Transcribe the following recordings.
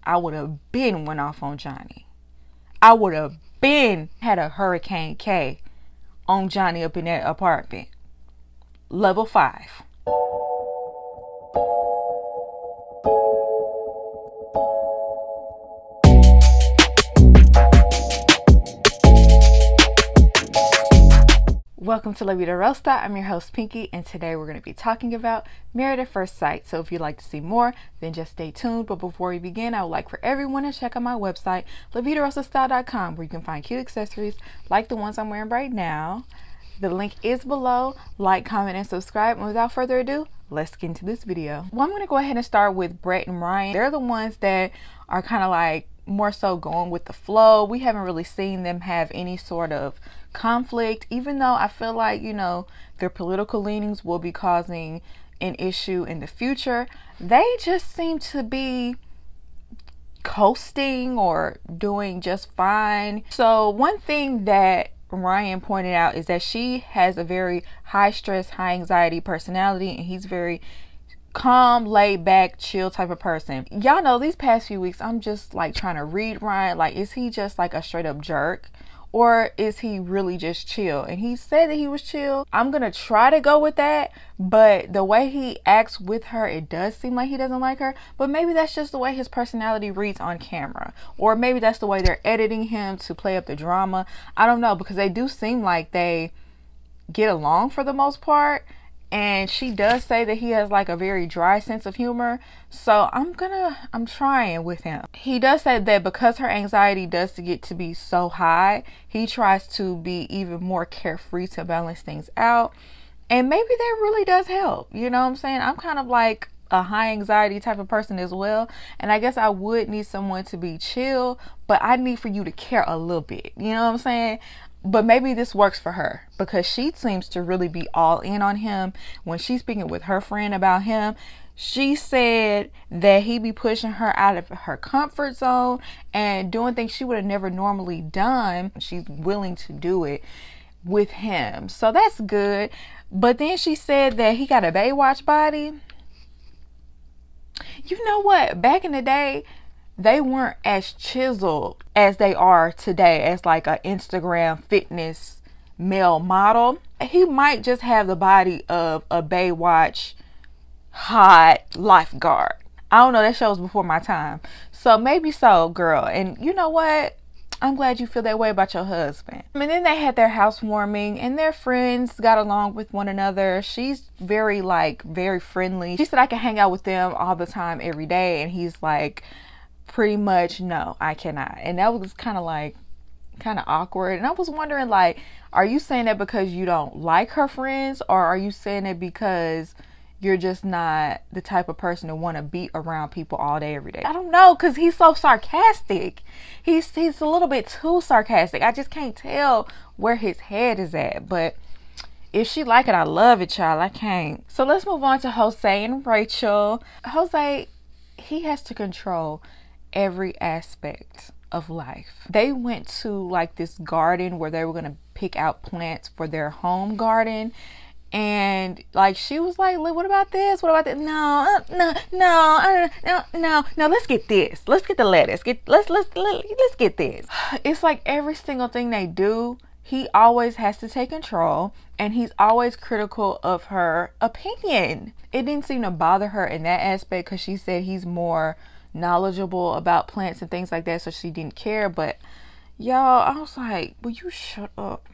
I would have been went off on Johnny. I would have been had a Hurricane K on Johnny up in that apartment. Level 5. Welcome to La Vida Rosta. I'm your host Pinky, and today we're going to be talking about Married at First Sight. So if you'd like to see more, then just stay tuned. But before we begin, I would like for everyone to check out my website, lavidarostastyle.com, where you can find cute accessories like the ones I'm wearing right now. The link is below. Like, comment, and subscribe. And without further ado, let's get into this video. Well, I'm going to go ahead and start with Brett and Ryan. They're the ones that are kind of like more so going with the flow. We haven't really seen them have any sort of conflict, even though I feel like, you know, their political leanings will be causing an issue in the future. They just seem to be coasting or doing just fine. So one thing that Ryan pointed out is that she has a very high stress, high anxiety personality, and he's very calm, laid back, chill type of person. Y'all know these past few weeks I'm just like trying to read Ryan. Like, is he just like a straight up jerk, or is he really just chill? And he said that he was chill. I'm gonna try to go with that, but the way he acts with her, it does seem like he doesn't like her. But maybe that's just the way his personality reads on camera, or maybe that's the way they're editing him to play up the drama. I don't know, because they do seem like they get along for the most part. And she does say that he has like a very dry sense of humor. So I'm trying with him. He does say that because her anxiety does get to be so high, he tries to be even more carefree to balance things out. And maybe that really does help. You know what I'm saying? I'm kind of like a high anxiety type of person as well. And I guess I would need someone to be chill, but I need for you to care a little bit. You know what I'm saying? But maybe this works for her, because she seems to really be all in on him. When she's speaking with her friend about him, she said that he be pushing her out of her comfort zone and doing things she would have never normally done. She's willing to do it with him. So that's good. But then she said that he got a Baywatch body. You know what? Back in the day, they weren't as chiseled as they are today as like an Instagram fitness male model. He might just have the body of a Baywatch hot lifeguard. I don't know, that show was before my time. So maybe so, girl. And you know what? I'm glad you feel that way about your husband. And then they had their housewarming, and their friends got along with one another. She's very friendly. She said I can hang out with them all the time, every day. And he's like, pretty much, no, I cannot. And that was kind of awkward. And I was wondering, like, are you saying that because you don't like her friends, or are you saying it because you're just not the type of person to want to be around people all day, every day? I don't know, because he's so sarcastic. He's a little bit too sarcastic. I just can't tell where his head is at. But if she like it, I love it, child. I can't. So let's move on to Jose and Rachel. Jose, he has to control every aspect of life. They went to like this garden where they were going to pick out plants for their home garden. And like, she was like, what about this? What about that? No, let's get this. Let's get the lettuce. Let's get this. It's like every single thing they do, he always has to take control, and he's always critical of her opinion. It didn't seem to bother her in that aspect, because she said he's more knowledgeable about plants and things like that, so she didn't care. But y'all, I was like, will you shut up?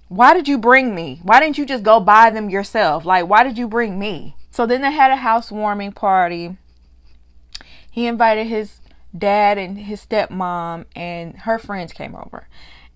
Why did you bring me? Why didn't you just go buy them yourself? Like, why did you bring me? So then they had a housewarming party. He invited his dad and his stepmom, and her friends came over.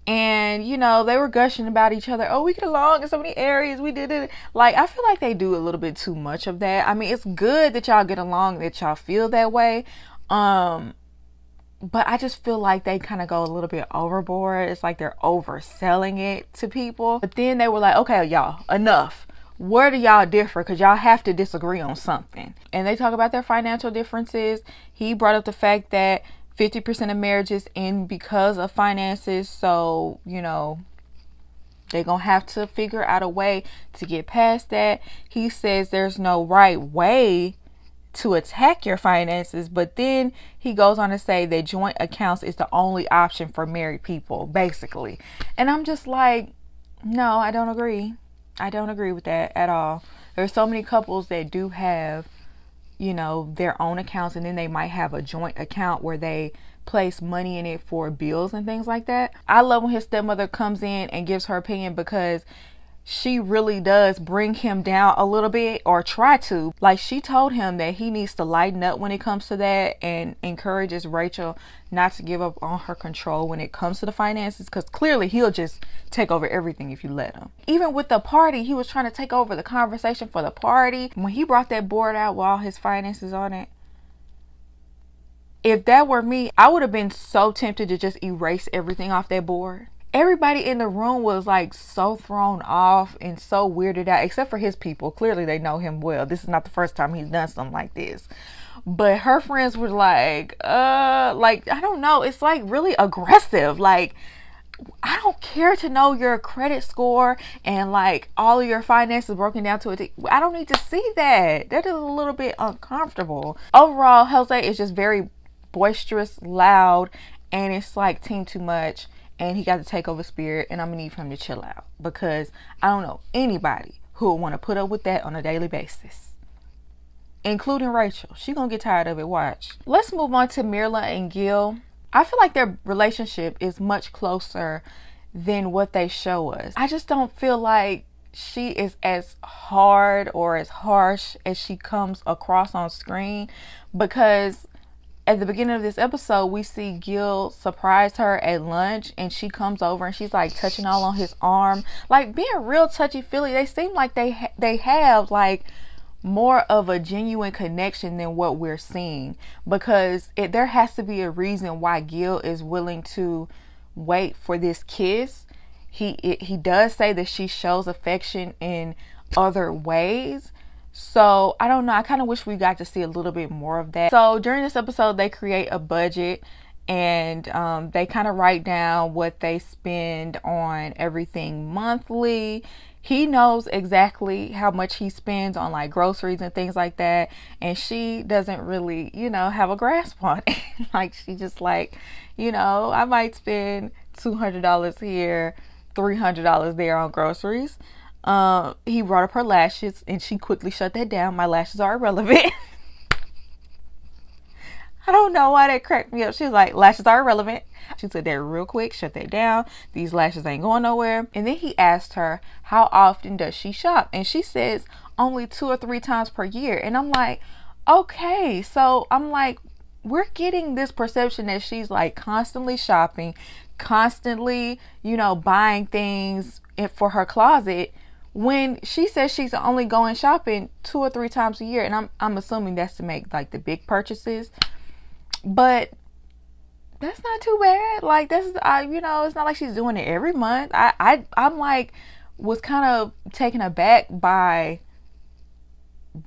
And, you know, they were gushing about each other. Oh, we get along in so many areas. We did it. Like, I feel like they do a little bit too much of that. I mean, it's good that y'all get along, that y'all feel that way. But I just feel like they kind of go a little bit overboard. It's like they're overselling it to people. But then they were like, okay, y'all, enough. Where do y'all differ? Because y'all have to disagree on something. And they talk about their financial differences. He brought up the fact that 50% of marriages end because of finances. So, you know, they're going to have to figure out a way to get past that. He says there's no right way to attack your finances, but then he goes on to say that joint accounts is the only option for married people, basically. And I'm just like, no, I don't agree. I don't agree with that at all. There's so many couples that do have, you know, their own accounts, and then they might have a joint account where they place money in it for bills and things like that. I love when his stepmother comes in and gives her opinion, because she really does bring him down a little bit, or try to. Like, she told him that he needs to lighten up when it comes to that, and encourages Rachel not to give up on her control when it comes to the finances, because clearly he'll just take over everything if you let him. Even with the party, he was trying to take over the conversation for the party. When he brought that board out with all his finances on it, if that were me, I would have been so tempted to just erase everything off that board. Everybody in the room was like so thrown off and so weirded out, except for his people. Clearly they know him well. This is not the first time he's done something like this. But her friends were like, I don't know. It's like really aggressive. Like, I don't care to know your credit score and like all of your finances broken down to a I don't need to see that. That is a little bit uncomfortable. Overall, Jose is just very boisterous, loud, and it's like team too much. And he got to take over spirit, and I'm gonna need him to chill out, because I don't know anybody who would want to put up with that on a daily basis, including Rachel. She gonna get tired of it. Watch. Let's move on to Mirla and Gil. I feel like their relationship is much closer than what they show us. I just don't feel like she is as hard or as harsh as she comes across on screen, because at the beginning of this episode, we see Gil surprise her at lunch, and she comes over and she's like touching all on his arm, like being real touchy-feely. They seem like they have like more of a genuine connection than what we're seeing, because there has to be a reason why Gil is willing to wait for this kiss. He does say that she shows affection in other ways. So I don't know. I kind of wish we got to see a little bit more of that. So during this episode, they create a budget, and they kind of write down what they spend on everything monthly. He knows exactly how much he spends on like groceries and things like that, and she doesn't really, you know, have a grasp on it. Like, she just like, you know, I might spend $200 here, $300 there on groceries. He brought up her lashes, and she quickly shut that down. My lashes are irrelevant. I don't know why that cracked me up. She was like, lashes are irrelevant. She said that real quick, shut that down. These lashes ain't going nowhere. And then he asked her, how often does she shop? And she says only 2 or 3 times per year. And I'm like, okay. So I'm like, we're getting this perception that she's like constantly shopping, constantly, you know, buying things for her closet, when she says she's only going shopping 2 or 3 times a year. And I'm assuming that's to make like the big purchases. But that's not too bad. Like, that's, you know, it's not like she's doing it every month. I'm like, was kind of taken aback by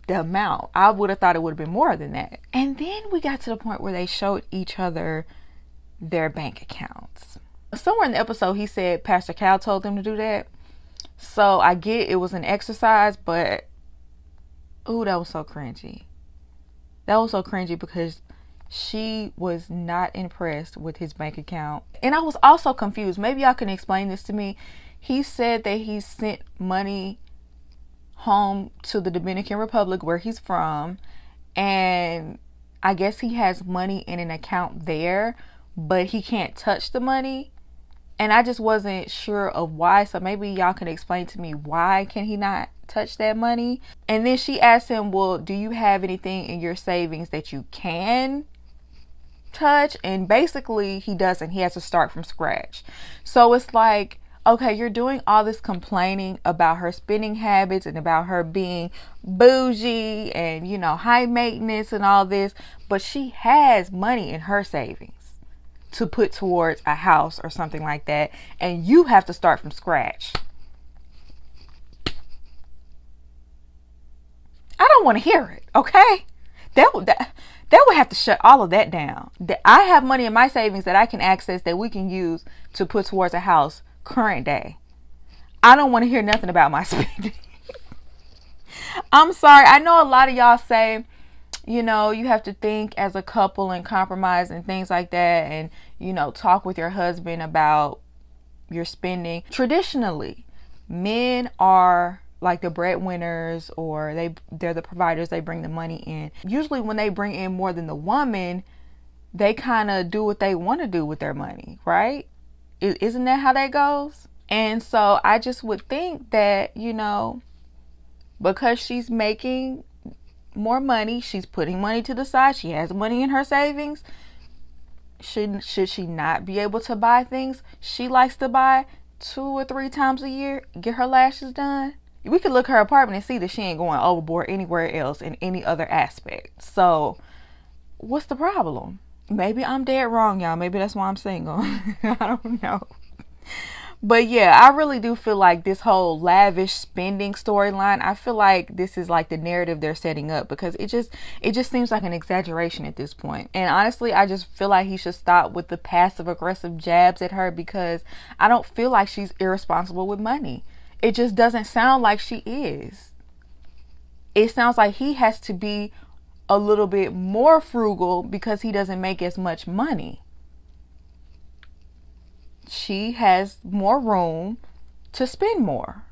the amount. I would have thought it would have been more than that. And then we got to the point where they showed each other their bank accounts. Somewhere in the episode, he said Pastor Cal told them to do that. So I get it was an exercise, but ooh, that was so cringy. That was so cringy, because she was not impressed with his bank account. And I was also confused. Maybe y'all can explain this to me. He said that he sent money home to the Dominican Republic, where he's from, and I guess he has money in an account there, but he can't touch the money. And I just wasn't sure of why. So maybe y'all can explain to me, why can he not touch that money? And then she asked him, well, do you have anything in your savings that you can touch? And basically he doesn't. He has to start from scratch. So it's like, okay, you're doing all this complaining about her spending habits and about her being bougie and, you know, high maintenance and all this, but she has money in her savings to put towards a house or something like that, and you have to start from scratch. I don't want to hear it, okay? That would have to shut all of that down. I have money in my savings that I can access that we can use to put towards a house current day. I don't want to hear nothing about my spending. I'm sorry. I know a lot of y'all say, You know, you have to think as a couple and compromise and things like that, and, you know, talk with your husband about your spending. Traditionally, men are like the breadwinners, or they're the providers. They bring the money in. Usually when they bring in more than the woman, they kind of do what they want to do with their money, right? Isn't that how that goes? And so I just would think that, you know, because she's making more money, she's putting money to the side, she has money in her savings, should she not be able to buy things she likes to buy 2 or 3 times a year, get her lashes done? We could look at her apartment and see that she ain't going overboard anywhere else in any other aspect. So what's the problem? Maybe I'm dead wrong, y'all. Maybe that's why I'm single. I don't know. But yeah, I really do feel like this whole lavish spending storyline, I feel like this is like the narrative they're setting up, because it just seems like an exaggeration at this point. And honestly, I just feel like he should stop with the passive aggressive jabs at her, because I don't feel like she's irresponsible with money. It just doesn't sound like she is. It sounds like he has to be a little bit more frugal because he doesn't make as much money. She has more room to spend more.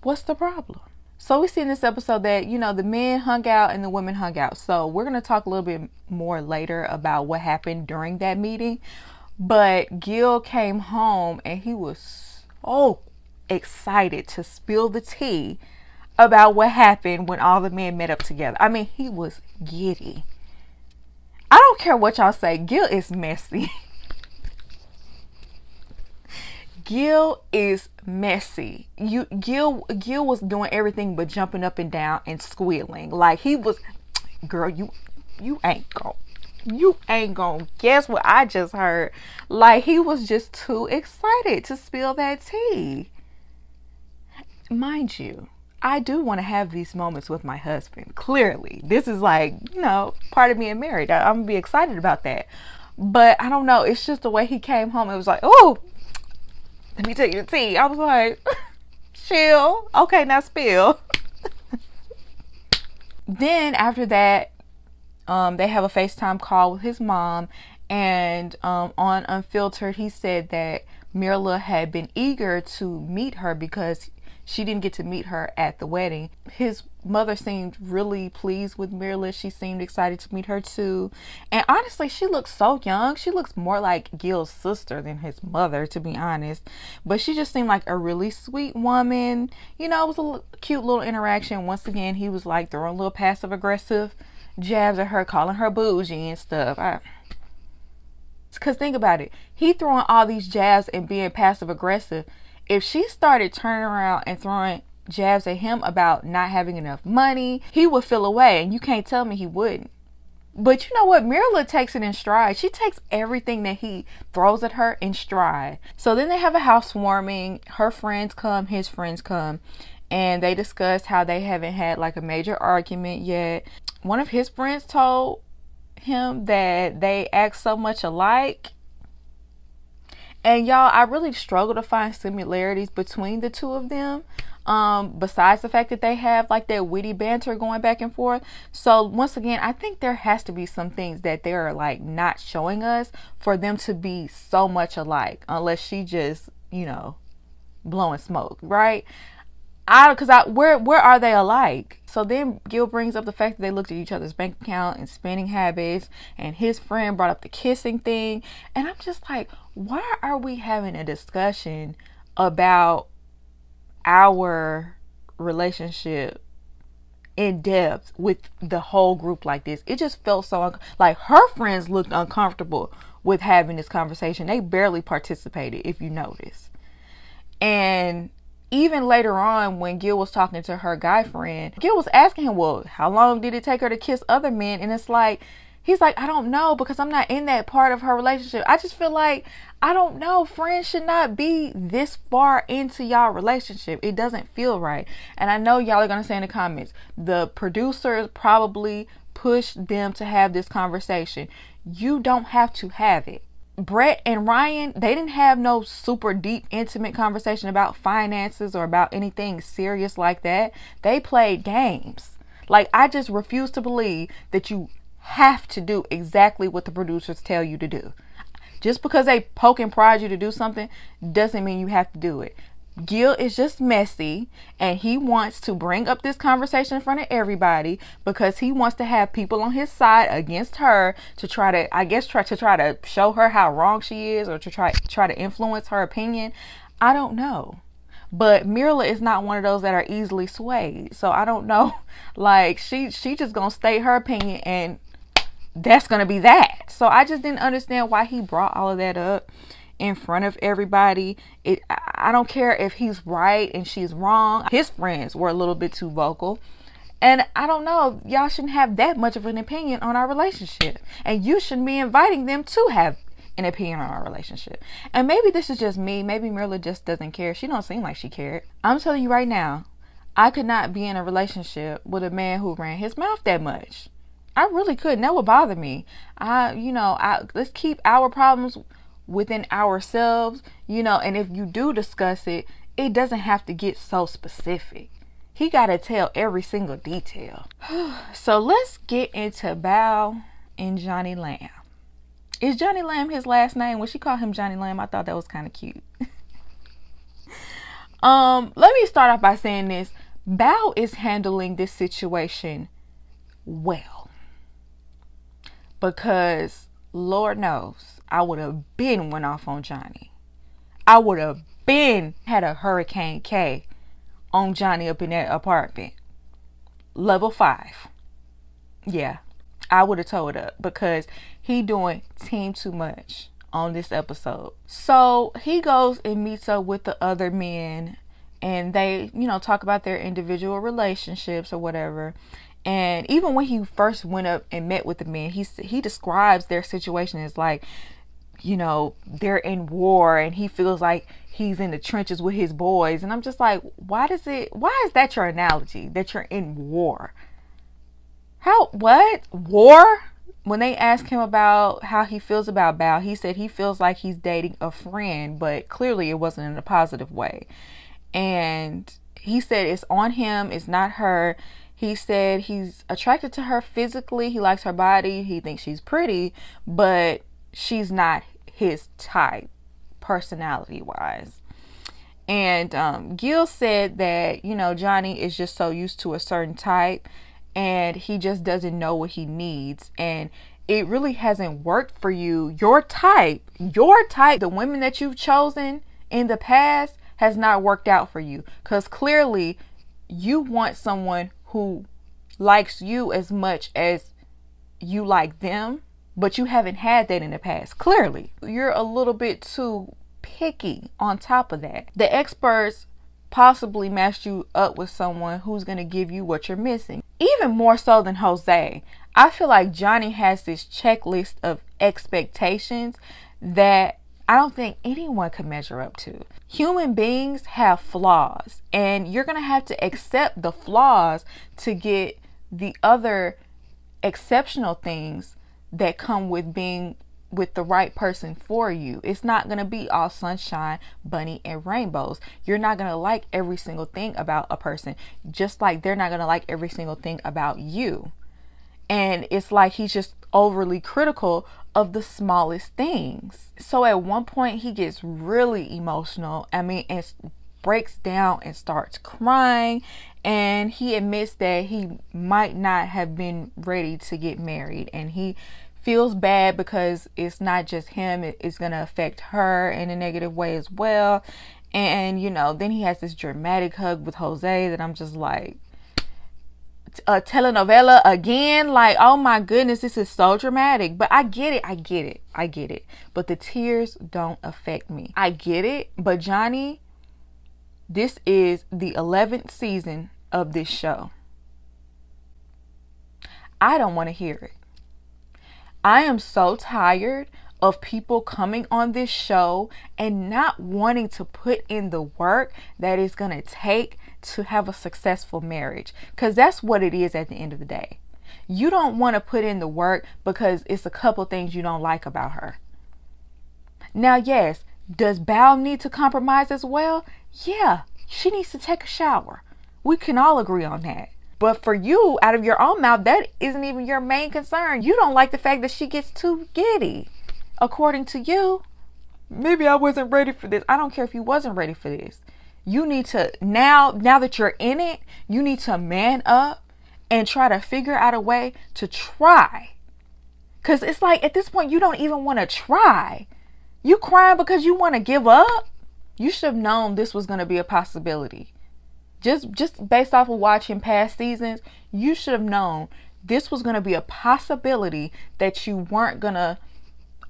What's the problem? So we see in this episode that, you know, the men hung out and the women hung out. So we're going to talk a little bit more later about what happened during that meeting. But Gil came home and he was so excited to spill the tea about what happened when all the men met up together. I mean, he was giddy. I don't care what y'all say. Gil is messy. Gil is messy. Gil was doing everything but jumping up and down and squealing. Like he was, girl, you ain't gonna guess what I just heard. Like he was just too excited to spill that tea. Mind you, I do want to have these moments with my husband. Clearly, this is like, you know, part of being married. I'm gonna be excited about that. But I don't know. It's just the way he came home. It was like, oh, let me tell you the tea. I was like, chill. Okay, now spill. Then after that, they have a FaceTime call with his mom. And on Unfiltered, he said that Mirla had been eager to meet her because she didn't get to meet her at the wedding. His mother seemed really pleased with Mirla. She seemed excited to meet her too. And honestly, she looks so young. She looks more like Gil's sister than his mother, to be honest. But she just seemed like a really sweet woman. You know, it was a cute little interaction. Once again, he was like throwing little passive aggressive jabs at her, calling her bougie and stuff. Because think about it. He throwing all these jabs and being passive aggressive. If she started turning around and throwing jabs at him about not having enough money, he would feel away, and you can't tell me he wouldn't. But you know what? Mirla takes it in stride. She takes everything that he throws at her in stride. So then they have a housewarming. Her friends come, his friends come, and they discuss how they haven't had like a major argument yet. One of his friends told him that they act so much alike. And y'all, I really struggle to find similarities between the two of them. Besides the fact that they have like that witty banter going back and forth. So once again, I think there has to be some things that they're like not showing us for them to be so much alike. Unless she just, you know, blowing smoke, right? Where are they alike? So then Gil brings up the fact that they looked at each other's bank account and spending habits, and his friend brought up the kissing thing, and I'm just like, why are we having a discussion about our relationship in depth with the whole group like this? It just felt so like her friends looked uncomfortable with having this conversation. They barely participated, if you notice. And even later on, when Gil was talking to her guy friend, Gil was asking him, well, how long did it take her to kiss other men? And it's like, he's like, I don't know, because I'm not in that part of her relationship. I just feel like, I don't know, friends should not be this far into y'all relationship. It doesn't feel right. And I know y'all are going to say in the comments, the producers probably pushed them to have this conversation. You don't have to have it. Brett and Ryan, they didn't have no super deep, intimate conversation about finances or about anything serious like that. They played games. Like, I just refuse to believe that you have to do exactly what the producers tell you to do. Just because they poke and prod you to do something doesn't mean you have to do it. Gil is just messy, and he wants to bring up this conversation in front of everybody because he wants to have people on his side against her to try to, I guess, try to show her how wrong she is, or to try to influence her opinion. I don't know. But Mirla is not one of those that are easily swayed. So I don't know. Like, she just gonna state her opinion, and that's gonna be that. So I just didn't understand why he brought all of that up in front of everybody. I don't care if he's right and she's wrong. His friends were a little bit too vocal, and I don't know, y'all shouldn't have that much of an opinion on our relationship, and you shouldn't be inviting them to have an opinion on our relationship. And maybe this is just me. Maybe Mirla just doesn't care. She don't seem like she cared. I'm telling you right now, I could not be in a relationship with a man who ran his mouth that much. I really couldn't. That would bother me. Let's keep our problems within ourselves, and if you do discuss it, it doesn't have to get so specific. He got to tell every single detail. So let's get into Bao and Johnny Lamb. Is Johnny Lamb his last name? When she called him Johnny Lamb, I thought that was kind of cute. Let me start off by saying this. Bao is handling this situation well, because Lord knows I would have been went off on Johnny. I would have been had a Hurricane K on Johnny up in that apartment. Level 5. Yeah, I would have towed up, because he doing team too much on this episode. So he goes and meets up with the other men, and they, talk about their individual relationships or whatever. And even when he first went up and met with the men, he describes their situation as like, they're in war, and he feels like he's in the trenches with his boys. And I'm just like, why is that your analogy, that you're in war? What? War? When they asked him about how he feels about Bao, he said he feels like he's dating a friend, but clearly it wasn't in a positive way. And he said it's on him, it's not her. He said he's attracted to her physically. He likes her body. He thinks she's pretty, but she's not his type, personality-wise. And Gil said that, Johnny is just so used to a certain type, and he just doesn't know what he needs. And it really hasn't worked for you. Your type, the women that you've chosen in the past has not worked out for you. Because clearly you want someone who likes you as much as you like them, but you haven't had that in the past. Clearly, you're a little bit too picky on top of that. The experts possibly matched you up with someone who's going to give you what you're missing. Even more so than Jose. I feel like Johnny has this checklist of expectations that I don't think anyone can measure up to. Human beings have flaws, and you're going to have to accept the flaws to get the other exceptional things that come with being with the right person for you. It's not going to be all sunshine, bunny, and rainbows. You're not going to like every single thing about a person, just like they're not going to like every single thing about you. And it's like he's just overly critical of the smallest things. So at one point he gets really emotional. And breaks down and starts crying. And he admits that he might not have been ready to get married. And he feels bad because it's not just him. It's going to affect her in a negative way as well. And, then he has this dramatic hug with Jose that I'm just like, a telenovela again. Like, oh my goodness, this is so dramatic. But I get it. But the tears don't affect me. I get it. But Johnny, this is the 11th season of this show. I don't want to hear it. I am so tired of people coming on this show and not wanting to put in the work that it's going to take to have a successful marriage. Because that's what it is at the end of the day. You don't want to put in the work because it's a couple things you don't like about her. Now, yes, does Bao need to compromise as well? Yeah, she needs to take a shower. We can all agree on that. But for you, out of your own mouth, that isn't even your main concern. You don't like the fact that she gets too giddy. According to you, maybe I wasn't ready for this. I don't care if you wasn't ready for this. You need to, now that you're in it, you need to man up and try to figure out a way to try. Because it's like, at this point, you don't even want to try. You crying because you want to give up? You should have known this was going to be a possibility. Just based off of watching past seasons, you should have known this was going to be a possibility, that you weren't going to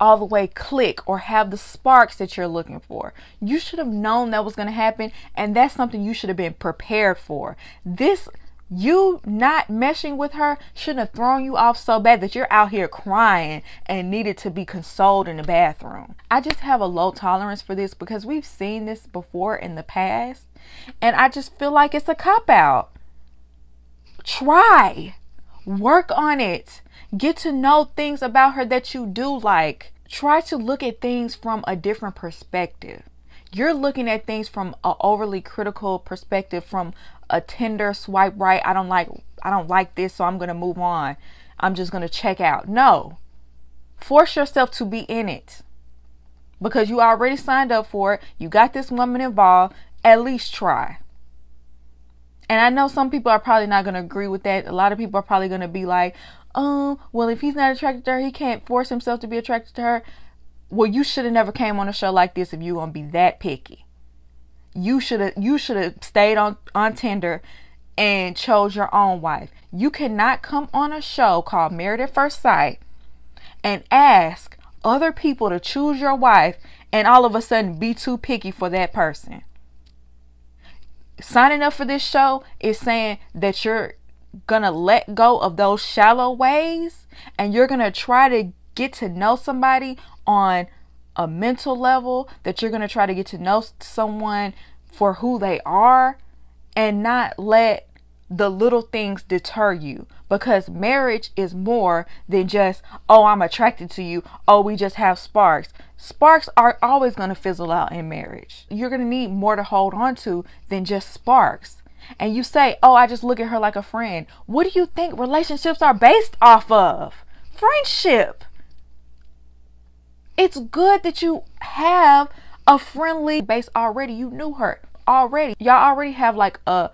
all the way click or have the sparks that you're looking for. You should have known that was going to happen, and that's something you should have been prepared for. You not meshing with her shouldn't have thrown you off so bad that you're out here crying and needed to be consoled in the bathroom. I just have a low tolerance for this because we've seen this before in the past, and I just feel like it's a cop-out. Try. Work on it. Get to know things about her that you do like. Try to look at things from a different perspective. You're looking at things from an overly critical perspective, from a tender swipe right. I don't like this, so I'm going to move on. I'm just going to check out. No. Force yourself to be in it. Because you already signed up for it. You got this woman involved. At least try. And I know some people are probably not going to agree with that. A lot of people are probably going to be like, well, if he's not attracted to her, he can't force himself to be attracted to her. Well, you should have never came on a show like this if you're going to be that picky. You should have stayed on Tinder and chose your own wife. You cannot come on a show called Married at First Sight and ask other people to choose your wife and all of a sudden be too picky for that person. Signing up for this show is saying that you're going to let go of those shallow ways and you're going to try to get to know somebody on a mental level, that you're going to try to get to know someone for who they are and not let the little things deter you, because marriage is more than just, oh, I'm attracted to you. Oh, we just have sparks. Sparks are always going to fizzle out in marriage. You're going to need more to hold on to than just sparks. And you say, oh, I just look at her like a friend. What do you think relationships are based off of? Friendship. It's good that you have a friendly base already. You knew her already. Y'all already have like a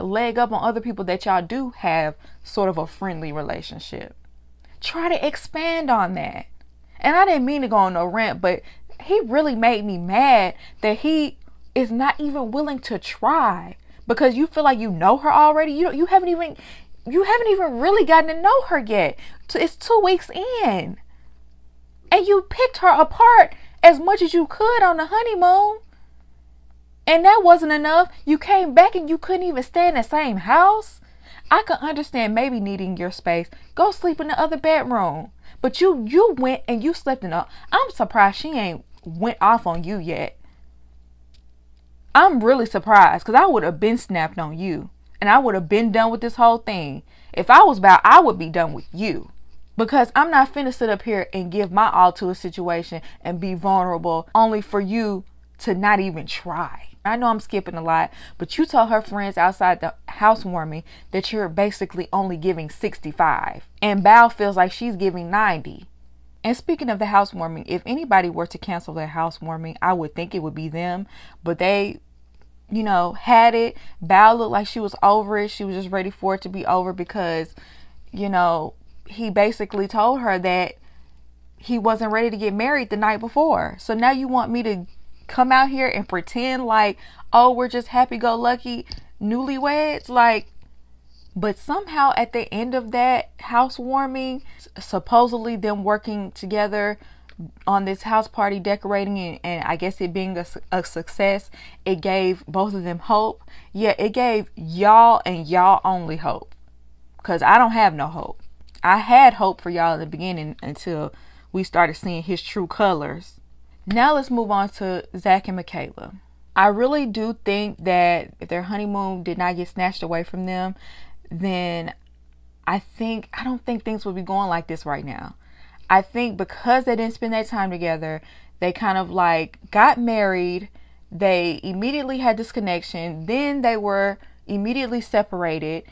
leg up on other people that y'all do have sort of a friendly relationship. Try to expand on that. And I didn't mean to go on no rant, but he really made me mad that he is not even willing to try, because you feel like you know her already. You haven't even really gotten to know her yet. It's 2 weeks in. And you picked her apart as much as you could on the honeymoon. And that wasn't enough. You came back and you couldn't even stay in the same house. I could understand maybe needing your space. Go sleep in the other bedroom. But you went and you slept in the... I'm surprised she ain't went off on you yet. I'm really surprised, because I would have been snapped on you. And I would have been done with this whole thing. If I was about, I would be done with you. Because I'm not finna sit up here and give my all to a situation and be vulnerable only for you to not even try. I know I'm skipping a lot, but you told her friends outside the housewarming that you're basically only giving 65. And Bao feels like she's giving 90. And speaking of the housewarming, if anybody were to cancel their housewarming, I would think it would be them. But they, had it. Bao looked like she was over it. She was just ready for it to be over because, he basically told her that he wasn't ready to get married the night before. So now you want me to come out here and pretend like, oh, we're just happy-go-lucky newlyweds? But somehow at the end of that housewarming, supposedly them working together on this house party decorating and I guess it being a success, it gave both of them hope. Yeah, it gave y'all and y'all only hope, because I don't have no hope. I had hope for y'all in the beginning until we started seeing his true colors. Now let's move on to Zach and Michaela. I really do think that if their honeymoon did not get snatched away from them, then I don't think things would be going like this right now. I think because they didn't spend that time together, they kind of got married. They immediately had this connection. Then they were immediately separated.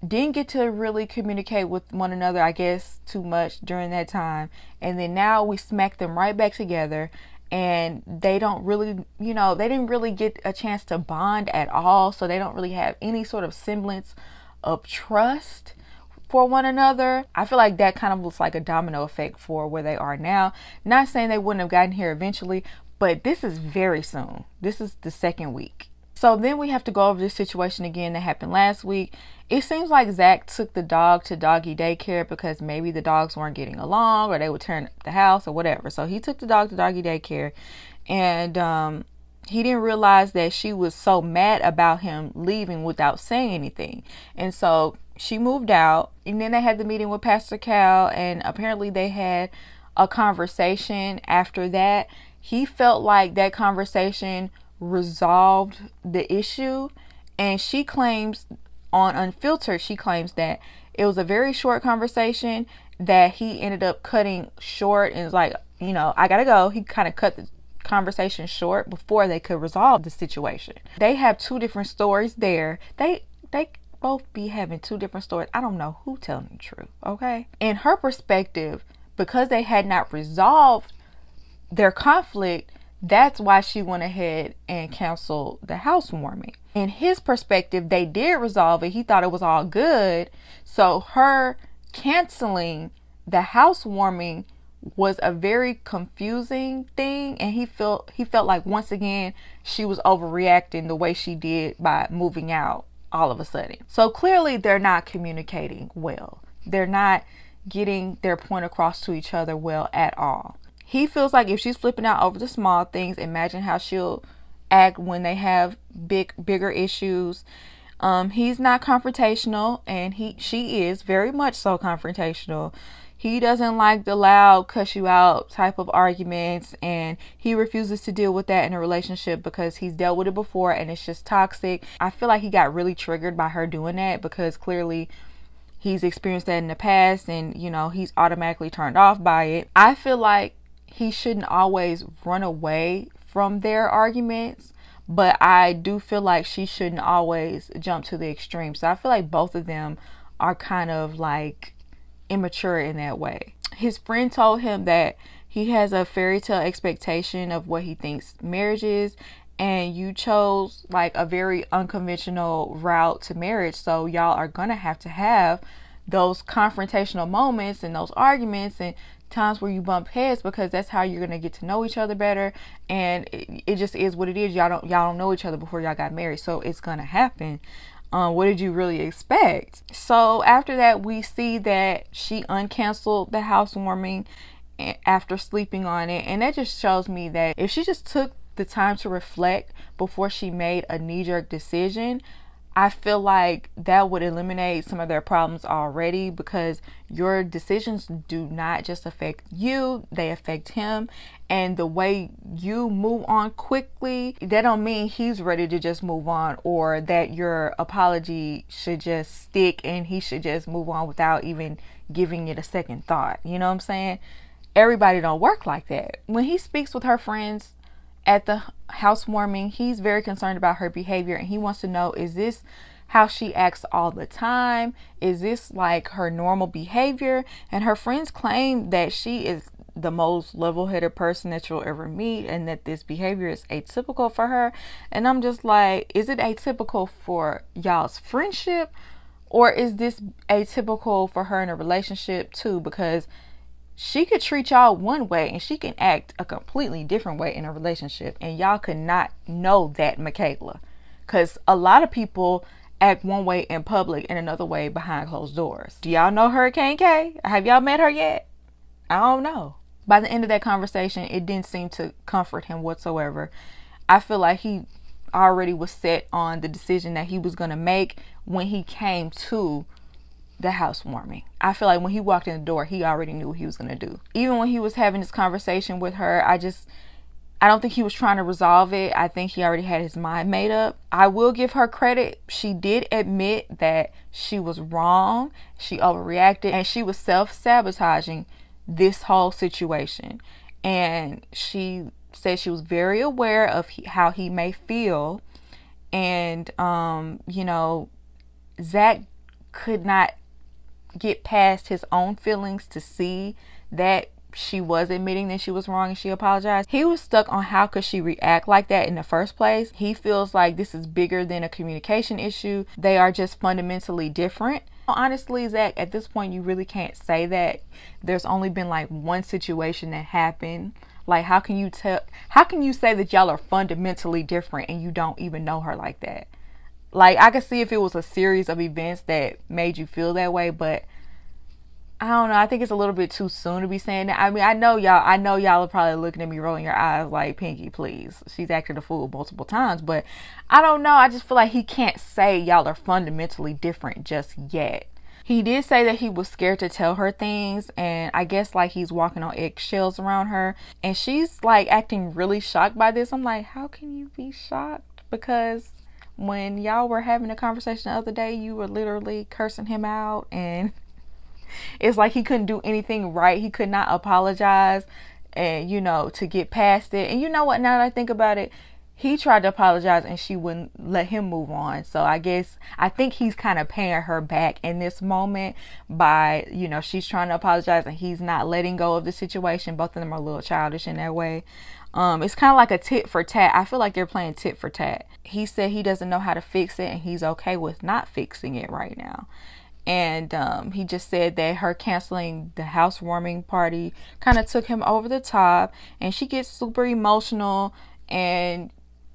didn't get to really communicate with one another, I guess, too much during that time. And then now we smack them right back together, and they don't really, you know, they didn't really get a chance to bond at all. So they don't really have any sort of semblance of trust for one another. I feel like that kind of looks like a domino effect for where they are now. Not saying they wouldn't have gotten here eventually, but this is very soon. This is the second week. So then we have to go over this situation again that happened last week. It seems like Zach took the dog to doggy daycare because maybe the dogs weren't getting along, or they would turn up the house or whatever. So he took the dog to doggy daycare, and he didn't realize that she was so mad about him leaving without saying anything. And so she moved out, and then they had the meeting with Pastor Cal, and apparently they had a conversation after that. He felt like that conversation resolved the issue, and she claims on Unfiltered, she claims that it was a very short conversation that he ended up cutting short, and was like, you know, I gotta go. He kind of cut the conversation short before they could resolve the situation. They have two different stories there. They both be having two different stories. I don't know who telling the truth, okay? In her perspective, because they had not resolved their conflict, that's why she went ahead and canceled the housewarming. In his perspective, they did resolve it. He thought it was all good. So her canceling the housewarming was a very confusing thing, and he felt like once again she was overreacting the way she did by moving out all of a sudden. So clearly they're not communicating well. They're not getting their point across to each other well at all. He feels like if she's flipping out over the small things, imagine how she'll act when they have bigger issues. He's not confrontational, and she is very much so confrontational. He doesn't like the loud, cuss you out type of arguments, and he refuses to deal with that in a relationship because he's dealt with it before and it's just toxic. I feel like he got really triggered by her doing that because clearly he's experienced that in the past, and you know, he's automatically turned off by it. I feel like he shouldn't always run away from their arguments, but I do feel like she shouldn't always jump to the extreme. So I feel like both of them are kind of like immature in that way. His friend told him that he has a fairy tale expectation of what he thinks marriage is, and you chose like a very unconventional route to marriage, so y'all are gonna have those confrontational moments and those arguments and times where you bump heads, because that's how you're gonna get to know each other better. And it just is what it is. Y'all don't know each other before y'all got married, so it's gonna happen. What did you really expect? So after that, we see that she uncanceled the housewarming after sleeping on it, and that just shows me that if she just took the time to reflect before she made a knee-jerk decision, I feel like that would eliminate some of their problems already, because your decisions do not just affect you, they affect him. And the way you move on quickly, that don't mean he's ready to just move on, or that your apology should just stick and he should just move on without even giving it a second thought. You know what I'm saying? Everybody don't work like that. When he speaks with her friends at the housewarming, he's very concerned about her behavior, and he wants to know, is this how she acts all the time? Is this like her normal behavior? And her friends claim that she is the most level-headed person that you'll ever meet, and that this behavior is atypical for her. And I'm just like, is it atypical for y'all's friendship, or is this atypical for her in a relationship too? Because she could treat y'all one way and she can act a completely different way in a relationship, and y'all could not know that, Michaela, because a lot of people act one way in public and another way behind closed doors. Do y'all know Hurricane K? Have y'all met her yet? I don't know. By the end of that conversation, it didn't seem to comfort him whatsoever. I feel like he already was set on the decision that he was going to make when he came to the housewarming. I feel like when he walked in the door, he already knew what he was going to do. Even when he was having this conversation with her, I don't think he was trying to resolve it. I think he already had his mind made up. I will give her credit. She did admit that she was wrong. She overreacted, and she was self-sabotaging this whole situation. And she said she was very aware of how he may feel. And, you know, Zach could not get past his own feelings to see that she was admitting that she was wrong and she apologized. He was stuck on how could she react like that in the first place. He feels like this is bigger than a communication issue. They are just fundamentally different. Honestly, Zach, at this point, you really can't say that. There's only been like one situation that happened. Like, how can you say that y'all are fundamentally different and you don't even know her like that? Like, I could see if it was a series of events that made you feel that way, but I don't know. I think it's a little bit too soon to be saying that. I mean, I know y'all are probably looking at me rolling your eyes like, Pinky, please. She's acted a fool multiple times, but I don't know. I just feel like he can't say y'all are fundamentally different just yet. He did say that he was scared to tell her things, and I guess like he's walking on eggshells around her, and she's like acting really shocked by this. I'm like, how can you be shocked? Because when y'all were having a conversation the other day, you were literally cursing him out, and it's like he couldn't do anything right. He could not apologize, and you know, to get past it. And you know what, now that I think about it, he tried to apologize and she wouldn't let him move on. So I think he's kind of paying her back in this moment by, you know, she's trying to apologize and he's not letting go of the situation. Both of them are a little childish in that way. It's kind of like a tit for tat. I feel like they're playing tit for tat. He said he doesn't know how to fix it and he's okay with not fixing it right now. And he just said that her canceling the housewarming party kind of took him over the top, and she gets super emotional. And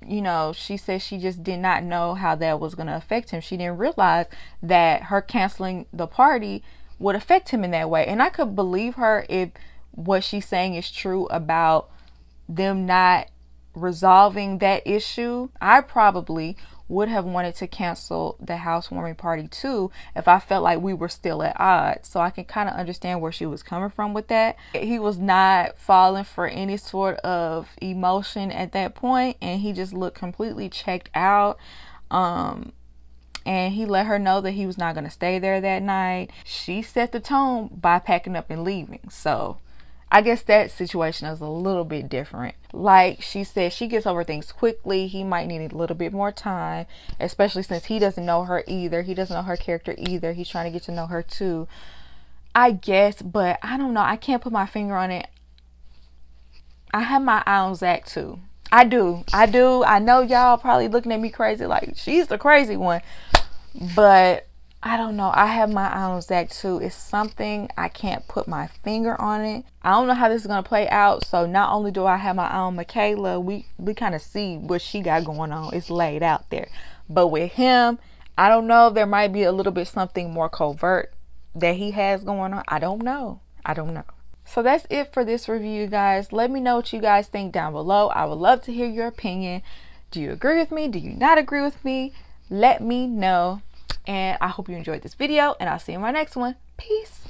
you know, she said she just did not know how that was going to affect him. She didn't realize that her canceling the party would affect him in that way. And I could believe her if what she's saying is true about them not resolving that issue. I probably would have wanted to cancel the housewarming party too if I felt like we were still at odds. So I can kind of understand where she was coming from with that. He was not falling for any sort of emotion at that point, and he just looked completely checked out. And he let her know that he was not going to stay there that night. She set the tone by packing up and leaving. So I guess that situation is a little bit different. Like she said, she gets over things quickly. He might need a little bit more time, especially since he doesn't know her either. He doesn't know her character either. He's trying to get to know her too, I guess. But I don't know. I can't put my finger on it. I have my eye on Zach too. I do. I know y'all probably looking at me crazy like she's the crazy one. But I don't know. I have my eye on Zach too. It's something, I can't put my finger on it. I don't know how this is going to play out. So not only do I have my eye on Michaela, we kind of see what she got going on. It's laid out there. But with him, I don't know. There might be a little bit something more covert that he has going on. I don't know. So that's it for this review, guys. Let me know what you guys think down below. I would love to hear your opinion. Do you agree with me? Do you not agree with me? Let me know. And I hope you enjoyed this video, and I'll see you in my next one. Peace.